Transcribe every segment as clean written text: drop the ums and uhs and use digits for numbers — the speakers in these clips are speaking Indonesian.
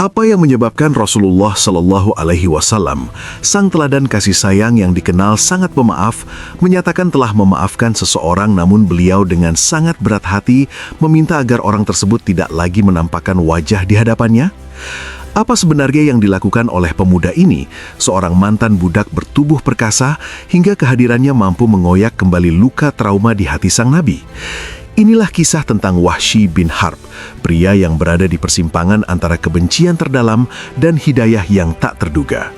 Apa yang menyebabkan Rasulullah Shallallahu Alaihi Wasallam, sang teladan kasih sayang yang dikenal sangat pemaaf, menyatakan telah memaafkan seseorang, namun beliau dengan sangat berat hati meminta agar orang tersebut tidak lagi menampakkan wajah di hadapannya? Apa sebenarnya yang dilakukan oleh pemuda ini, seorang mantan budak bertubuh perkasa, hingga kehadirannya mampu mengoyak kembali luka trauma di hati sang Nabi? Inilah kisah tentang Wahsy bin Harb, pria yang berada di persimpangan antara kebencian terdalam dan hidayah yang tak terduga.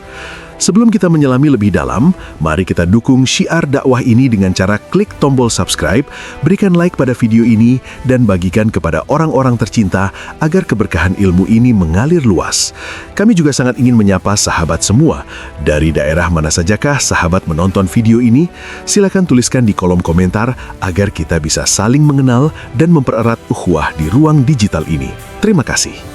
Sebelum kita menyelami lebih dalam, mari kita dukung syiar dakwah ini dengan cara klik tombol subscribe, berikan like pada video ini, dan bagikan kepada orang-orang tercinta agar keberkahan ilmu ini mengalir luas. Kami juga sangat ingin menyapa sahabat semua. Dari daerah mana sajakah sahabat menonton video ini? Silakan tuliskan di kolom komentar agar kita bisa saling mengenal dan mempererat ukhuwah di ruang digital ini. Terima kasih.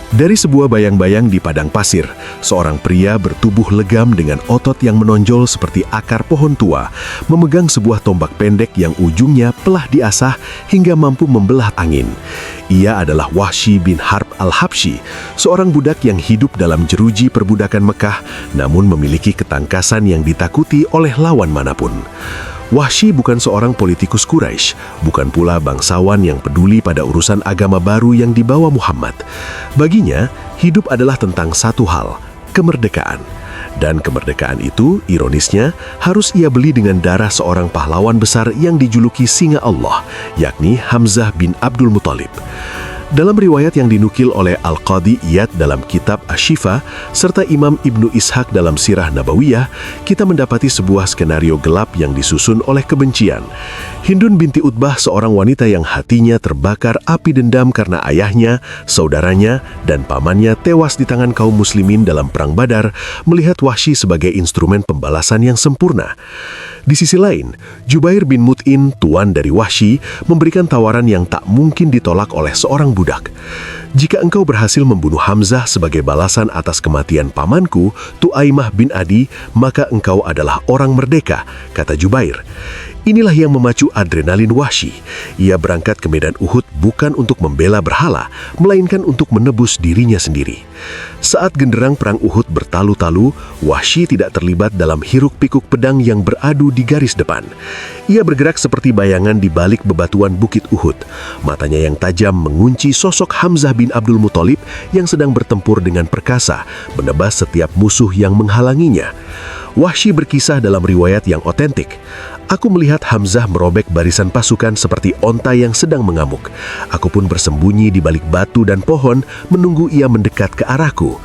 Dari sebuah bayang-bayang di padang pasir, seorang pria bertubuh legam dengan otot yang menonjol seperti akar pohon tua, memegang sebuah tombak pendek yang ujungnya telah diasah hingga mampu membelah angin. Ia adalah Wahsy bin Harb al-Habsyi, seorang budak yang hidup dalam jeruji perbudakan Mekah, namun memiliki ketangkasan yang ditakuti oleh lawan manapun. Wahsy bukan seorang politikus Quraisy, bukan pula bangsawan yang peduli pada urusan agama baru yang dibawa Muhammad. Baginya, hidup adalah tentang satu hal, kemerdekaan. Dan kemerdekaan itu, ironisnya, harus ia beli dengan darah seorang pahlawan besar yang dijuluki Singa Allah, yakni Hamzah bin Abdul Muthalib. Dalam riwayat yang dinukil oleh Al-Qadhi Iyad dalam kitab Asy-Syifa, serta Imam Ibnu Ishaq dalam Sirah Nabawiyah, kita mendapati sebuah skenario gelap yang disusun oleh kebencian. Hindun binti Utbah, seorang wanita yang hatinya terbakar api dendam karena ayahnya, saudaranya, dan pamannya tewas di tangan kaum muslimin dalam Perang Badar, melihat Wahsy sebagai instrumen pembalasan yang sempurna. Di sisi lain, Jubair bin Mut'in, tuan dari Wahsy, memberikan tawaran yang tak mungkin ditolak oleh seorang budak. Jika engkau berhasil membunuh Hamzah sebagai balasan atas kematian pamanku, Tu'aimah bin Adi, maka engkau adalah orang merdeka, kata Jubair. Inilah yang memacu adrenalin Wahsy. Ia berangkat ke medan Uhud bukan untuk membela berhala, melainkan untuk menebus dirinya sendiri. Saat genderang perang Uhud bertalu-talu, Wahsy tidak terlibat dalam hiruk-pikuk pedang yang beradu di garis depan. Ia bergerak seperti bayangan di balik bebatuan bukit Uhud. Matanya yang tajam mengunci sosok Hamzah bin Abdul Muthalib yang sedang bertempur dengan perkasa, menebas setiap musuh yang menghalanginya. Wahsy berkisah dalam riwayat yang otentik, "Aku melihat Hamzah merobek barisan pasukan seperti onta yang sedang mengamuk. Aku pun bersembunyi di balik batu dan pohon, menunggu ia mendekat ke arahku.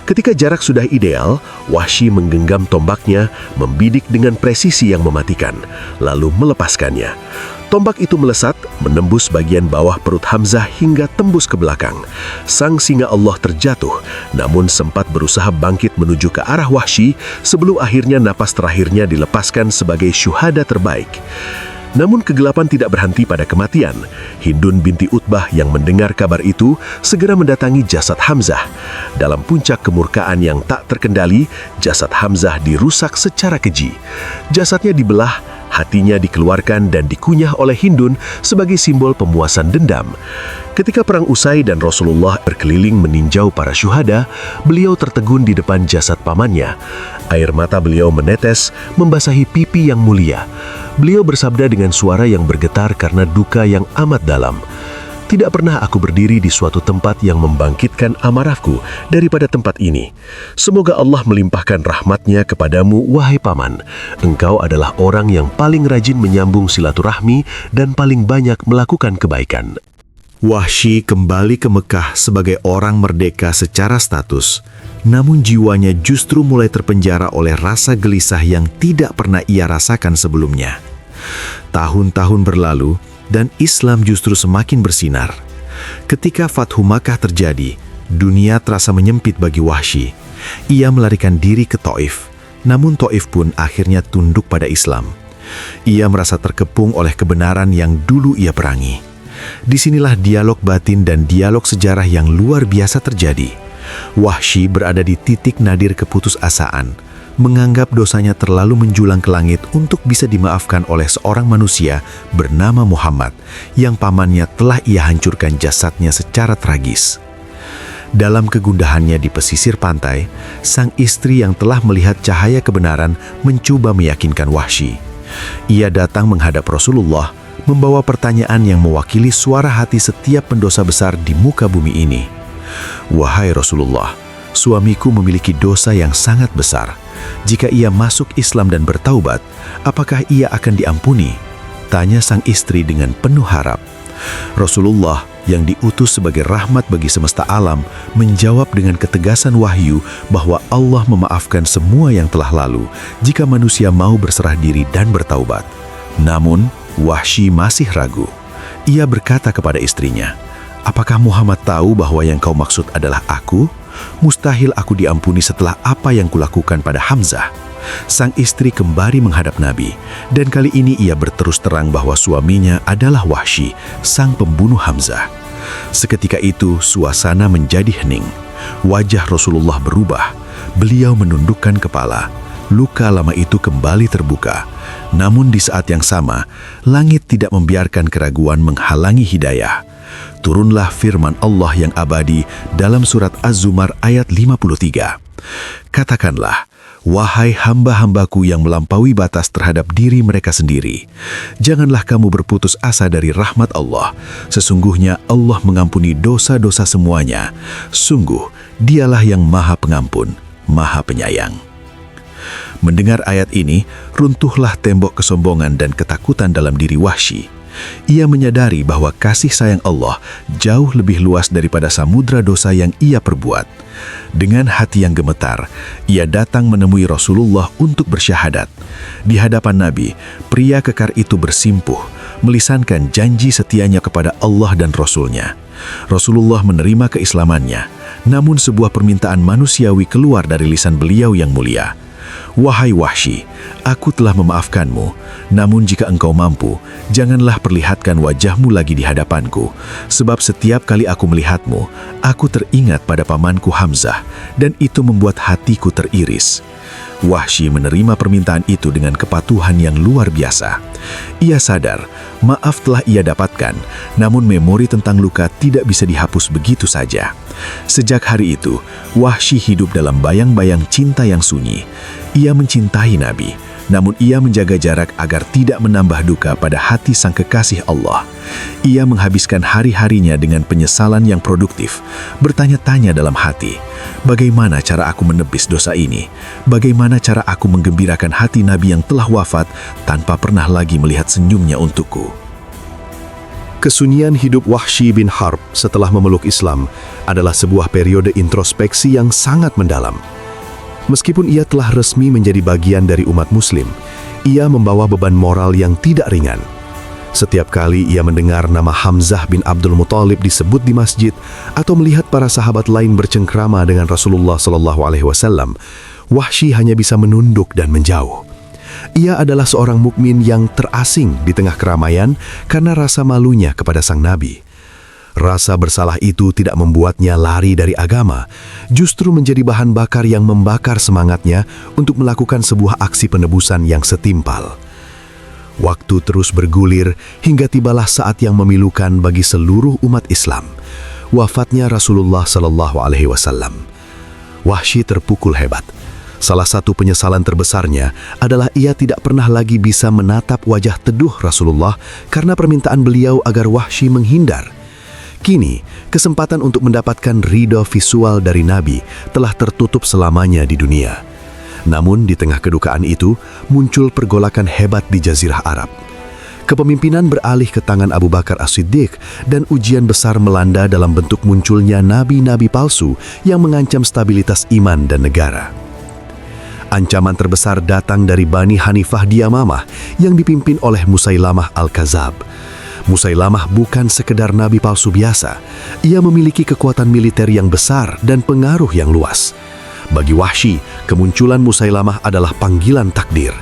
Ketika jarak sudah ideal, Wahsy menggenggam tombaknya, membidik dengan presisi yang mematikan, lalu melepaskannya. Tombak itu melesat, menembus bagian bawah perut Hamzah hingga tembus ke belakang. Sang Singa Allah terjatuh, namun sempat berusaha bangkit menuju ke arah Wahsy sebelum akhirnya napas terakhirnya dilepaskan sebagai syuhada terbaik. Namun kegelapan tidak berhenti pada kematian. Hindun binti Utbah yang mendengar kabar itu segera mendatangi jasad Hamzah. Dalam puncak kemurkaan yang tak terkendali, jasad Hamzah dirusak secara keji. Jasadnya dibelah, hatinya dikeluarkan dan dikunyah oleh Hindun sebagai simbol pemuasan dendam. Ketika perang usai dan Rasulullah berkeliling meninjau para syuhada, beliau tertegun di depan jasad pamannya. Air mata beliau menetes, membasahi pipi yang mulia. Beliau bersabda dengan suara yang bergetar karena duka yang amat dalam, "Tidak pernah aku berdiri di suatu tempat yang membangkitkan amarahku daripada tempat ini. Semoga Allah melimpahkan rahmatnya kepadamu, wahai paman. Engkau adalah orang yang paling rajin menyambung silaturahmi dan paling banyak melakukan kebaikan." Wahsy kembali ke Mekah sebagai orang merdeka secara status, namun jiwanya justru mulai terpenjara oleh rasa gelisah yang tidak pernah ia rasakan sebelumnya. Tahun-tahun berlalu, dan Islam justru semakin bersinar. Ketika Fathu Makkah terjadi, dunia terasa menyempit bagi Wahsy. Ia melarikan diri ke Taif, namun Taif pun akhirnya tunduk pada Islam. Ia merasa terkepung oleh kebenaran yang dulu ia perangi. Disinilah dialog batin dan dialog sejarah yang luar biasa terjadi. Wahsy berada di titik nadir keputusasaan, menganggap dosanya terlalu menjulang ke langit untuk bisa dimaafkan oleh seorang manusia bernama Muhammad, yang pamannya telah ia hancurkan jasadnya secara tragis. Dalam kegundahannya di pesisir pantai, sang istri yang telah melihat cahaya kebenaran mencoba meyakinkan Wahsy. Ia datang menghadap Rasulullah, membawa pertanyaan yang mewakili suara hati setiap pendosa besar di muka bumi ini. "Wahai Rasulullah, suamiku memiliki dosa yang sangat besar. Jika ia masuk Islam dan bertaubat, apakah ia akan diampuni?" tanya sang istri dengan penuh harap. Rasulullah yang diutus sebagai rahmat bagi semesta alam menjawab dengan ketegasan wahyu bahwa Allah memaafkan semua yang telah lalu jika manusia mau berserah diri dan bertaubat. Namun, Wahsy masih ragu. Ia berkata kepada istrinya, "Apakah Muhammad tahu bahwa yang kau maksud adalah aku? Mustahil aku diampuni setelah apa yang kulakukan pada Hamzah." Sang istri kembali menghadap Nabi, dan kali ini ia berterus terang bahwa suaminya adalah Wahsy, sang pembunuh Hamzah. Seketika itu, suasana menjadi hening. Wajah Rasulullah berubah. Beliau menundukkan kepala. Luka lama itu kembali terbuka. Namun di saat yang sama, langit tidak membiarkan keraguan menghalangi hidayah. Turunlah firman Allah yang abadi dalam surat Az-Zumar ayat 53. "Katakanlah, wahai hamba-hambaku yang melampaui batas terhadap diri mereka sendiri, janganlah kamu berputus asa dari rahmat Allah. Sesungguhnya Allah mengampuni dosa-dosa semuanya. Sungguh, Dialah yang Maha Pengampun, Maha Penyayang." Mendengar ayat ini, runtuhlah tembok kesombongan dan ketakutan dalam diri Wahsy. Ia menyadari bahwa kasih sayang Allah jauh lebih luas daripada samudra dosa yang ia perbuat. Dengan hati yang gemetar, ia datang menemui Rasulullah untuk bersyahadat. Di hadapan Nabi, pria kekar itu bersimpuh, melisankan janji setianya kepada Allah dan Rasul-Nya. Rasulullah menerima keislamannya, namun sebuah permintaan manusiawi keluar dari lisan beliau yang mulia. "Wahai Wahsy, aku telah memaafkanmu, namun jika engkau mampu, janganlah perlihatkan wajahmu lagi di hadapanku, sebab setiap kali aku melihatmu, aku teringat pada pamanku Hamzah, dan itu membuat hatiku teriris." Wahsy menerima permintaan itu dengan kepatuhan yang luar biasa. Ia sadar, maaf telah ia dapatkan, namun memori tentang luka tidak bisa dihapus begitu saja. Sejak hari itu, Wahsy hidup dalam bayang-bayang cinta yang sunyi. Ia mencintai Nabi, namun ia menjaga jarak agar tidak menambah duka pada hati sang kekasih Allah. Ia menghabiskan hari-harinya dengan penyesalan yang produktif, bertanya-tanya dalam hati, bagaimana cara aku menebis dosa ini? Bagaimana cara aku menggembirakan hati Nabi yang telah wafat tanpa pernah lagi melihat senyumnya untukku? Kesunyian hidup Wahsy bin Harb setelah memeluk Islam adalah sebuah periode introspeksi yang sangat mendalam. Meskipun ia telah resmi menjadi bagian dari umat Muslim, ia membawa beban moral yang tidak ringan. Setiap kali ia mendengar nama Hamzah bin Abdul Muthalib disebut di masjid atau melihat para sahabat lain bercengkrama dengan Rasulullah SAW, Wahsy hanya bisa menunduk dan menjauh. Ia adalah seorang mukmin yang terasing di tengah keramaian karena rasa malunya kepada sang Nabi. Rasa bersalah itu tidak membuatnya lari dari agama, justru menjadi bahan bakar yang membakar semangatnya untuk melakukan sebuah aksi penebusan yang setimpal. Waktu terus bergulir hingga tibalah saat yang memilukan bagi seluruh umat Islam, wafatnya Rasulullah SAW. Wahsy terpukul hebat. Salah satu penyesalan terbesarnya adalah ia tidak pernah lagi bisa menatap wajah teduh Rasulullah karena permintaan beliau agar Wahsy menghindar. Kini, kesempatan untuk mendapatkan ridho visual dari Nabi telah tertutup selamanya di dunia. Namun di tengah kedukaan itu, muncul pergolakan hebat di Jazirah Arab. Kepemimpinan beralih ke tangan Abu Bakar As-Siddiq dan ujian besar melanda dalam bentuk munculnya nabi-nabi palsu yang mengancam stabilitas iman dan negara. Ancaman terbesar datang dari Bani Hanifah Diyamamah yang dipimpin oleh Musailamah Al-Kazab. Musailamah bukan sekedar nabi palsu biasa. Ia memiliki kekuatan militer yang besar dan pengaruh yang luas. Bagi Wahsy, kemunculan Musailamah adalah panggilan takdir.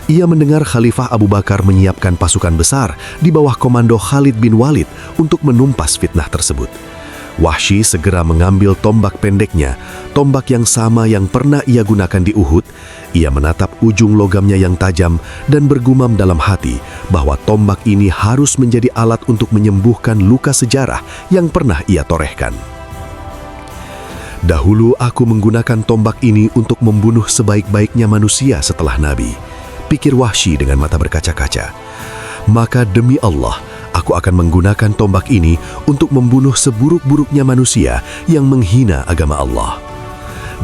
Ia mendengar Khalifah Abu Bakar menyiapkan pasukan besar di bawah komando Khalid bin Walid untuk menumpas fitnah tersebut. Wahsy segera mengambil tombak pendeknya, tombak yang sama yang pernah ia gunakan di Uhud. Ia menatap ujung logamnya yang tajam dan bergumam dalam hati bahwa tombak ini harus menjadi alat untuk menyembuhkan luka sejarah yang pernah ia torehkan. Dahulu aku menggunakan tombak ini untuk membunuh sebaik-baiknya manusia setelah Nabi, pikir Wahsy dengan mata berkaca-kaca. Maka demi Allah, aku akan menggunakan tombak ini untuk membunuh seburuk-buruknya manusia yang menghina agama Allah.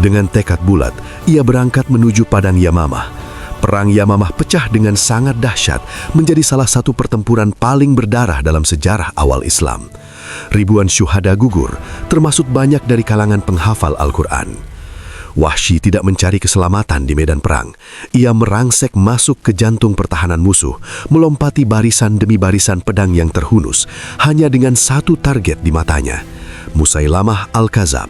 Dengan tekad bulat, ia berangkat menuju padang Yamamah. Perang Yamamah pecah dengan sangat dahsyat, menjadi salah satu pertempuran paling berdarah dalam sejarah awal Islam. Ribuan syuhada gugur, termasuk banyak dari kalangan penghafal Al-Quran. Wahsy tidak mencari keselamatan di medan perang. Ia merangsek masuk ke jantung pertahanan musuh, melompati barisan demi barisan pedang yang terhunus, hanya dengan satu target di matanya, Musailamah Al-Kadzab.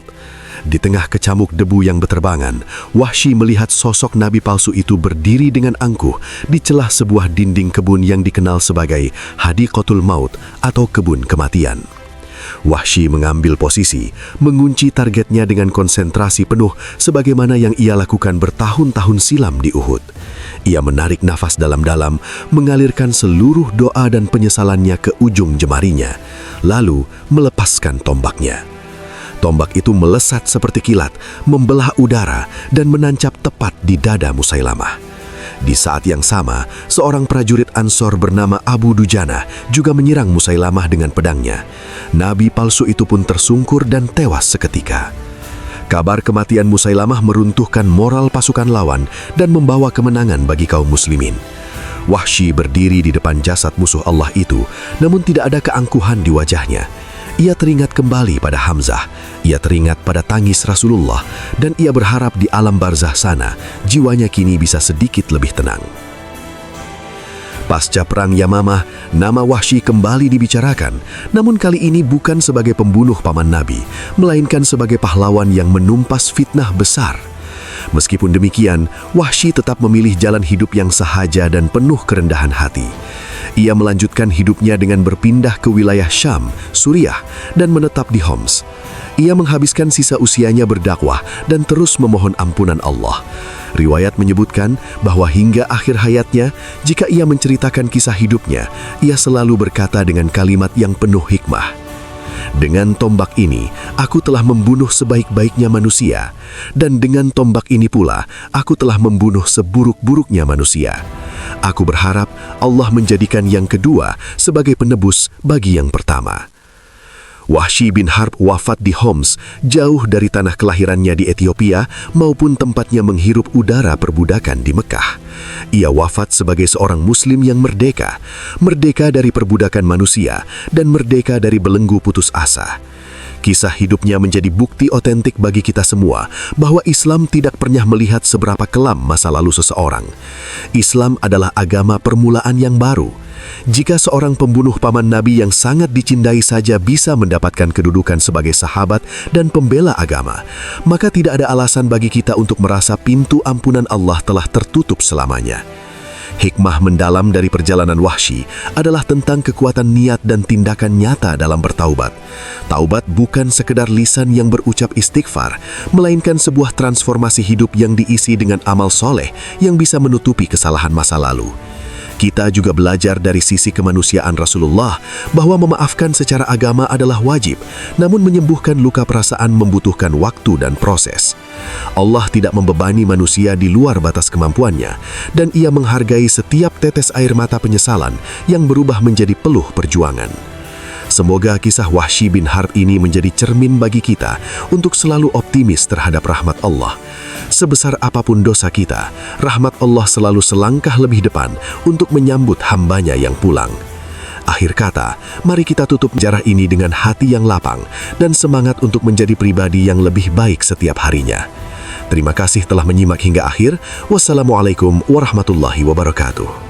Di tengah kecamuk debu yang berterbangan, Wahsy melihat sosok nabi palsu itu berdiri dengan angkuh di celah sebuah dinding kebun yang dikenal sebagai Hadiqatul Maut atau kebun kematian. Wahsy mengambil posisi, mengunci targetnya dengan konsentrasi penuh sebagaimana yang ia lakukan bertahun-tahun silam di Uhud. Ia menarik nafas dalam-dalam, mengalirkan seluruh doa dan penyesalannya ke ujung jemarinya, lalu melepaskan tombaknya. Tombak itu melesat seperti kilat, membelah udara dan menancap tepat di dada Musailamah. Di saat yang sama, seorang prajurit Ansor bernama Abu Dujana juga menyerang Musailamah dengan pedangnya. Nabi palsu itu pun tersungkur dan tewas seketika. Kabar kematian Musailamah meruntuhkan moral pasukan lawan dan membawa kemenangan bagi kaum muslimin. Wahsy berdiri di depan jasad musuh Allah itu, namun tidak ada keangkuhan di wajahnya. Ia teringat kembali pada Hamzah, ia teringat pada tangis Rasulullah, dan ia berharap di alam barzah sana, jiwanya kini bisa sedikit lebih tenang. Pasca perang Yamamah, nama Wahsy kembali dibicarakan, namun kali ini bukan sebagai pembunuh paman Nabi, melainkan sebagai pahlawan yang menumpas fitnah besar. Meskipun demikian, Wahsy tetap memilih jalan hidup yang sahaja dan penuh kerendahan hati. Ia melanjutkan hidupnya dengan berpindah ke wilayah Syam, Suriah, dan menetap di Homs. Ia menghabiskan sisa usianya berdakwah dan terus memohon ampunan Allah. Riwayat menyebutkan bahwa hingga akhir hayatnya, jika ia menceritakan kisah hidupnya, ia selalu berkata dengan kalimat yang penuh hikmah. Dengan tombak ini, aku telah membunuh sebaik-baiknya manusia, dan dengan tombak ini pula, aku telah membunuh seburuk-buruknya manusia. Aku berharap Allah menjadikan yang kedua sebagai penebus bagi yang pertama. Wahsy bin Harb wafat di Homs, jauh dari tanah kelahirannya di Ethiopia maupun tempatnya menghirup udara perbudakan di Mekah. Ia wafat sebagai seorang muslim yang merdeka, merdeka dari perbudakan manusia dan merdeka dari belenggu putus asa. Kisah hidupnya menjadi bukti otentik bagi kita semua bahwa Islam tidak pernah melihat seberapa kelam masa lalu seseorang. Islam adalah agama permulaan yang baru. Jika seorang pembunuh paman Nabi yang sangat dicintai saja bisa mendapatkan kedudukan sebagai sahabat dan pembela agama, maka tidak ada alasan bagi kita untuk merasa pintu ampunan Allah telah tertutup selamanya. Hikmah mendalam dari perjalanan Wahsy adalah tentang kekuatan niat dan tindakan nyata dalam bertaubat. Taubat bukan sekedar lisan yang berucap istighfar, melainkan sebuah transformasi hidup yang diisi dengan amal soleh yang bisa menutupi kesalahan masa lalu. Kita juga belajar dari sisi kemanusiaan Rasulullah bahwa memaafkan secara agama adalah wajib, namun menyembuhkan luka perasaan membutuhkan waktu dan proses. Allah tidak membebani manusia di luar batas kemampuannya, dan Ia menghargai setiap tetes air mata penyesalan yang berubah menjadi peluh perjuangan. Semoga kisah Wahsy bin Harb ini menjadi cermin bagi kita untuk selalu optimis terhadap rahmat Allah. Sebesar apapun dosa kita, rahmat Allah selalu selangkah lebih depan untuk menyambut hambanya yang pulang. Akhir kata, mari kita tutup sejarah ini dengan hati yang lapang dan semangat untuk menjadi pribadi yang lebih baik setiap harinya. Terima kasih telah menyimak hingga akhir. Wassalamualaikum warahmatullahi wabarakatuh.